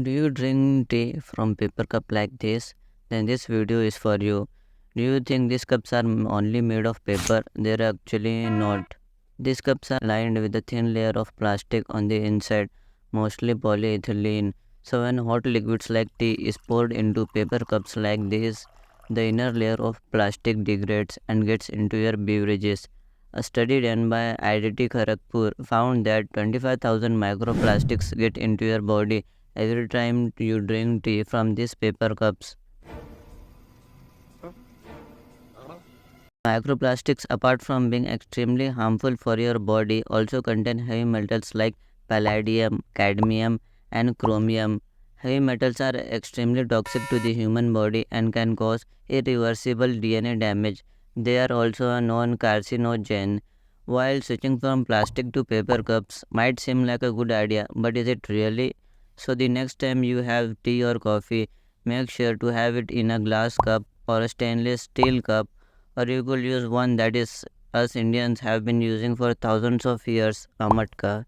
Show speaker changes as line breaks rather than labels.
Do you drink tea from paper cup like this? Then this video is for you. Do you think these cups are only made of paper? They're actually not. These cups are lined with a thin layer of plastic on the inside, mostly polyethylene. So when hot liquids like tea is poured into paper cups like this, the inner layer of plastic degrades and gets into your beverages. A study done by IIT Kharagpur found that 25,000 microplastics get into your body every time you drink tea from these paper cups. Microplastics, apart from being extremely harmful for your body, also contain heavy metals like palladium, cadmium, and chromium. Heavy metals are extremely toxic to the human body and can cause irreversible DNA damage. They are also a known carcinogen. While switching from plastic to paper cups might seem like a good idea, but is it really? So, the next time you have tea or coffee, make sure to have it in a glass cup or a stainless steel cup, or you could use one that is us Indians have been using for thousands of years, a matka.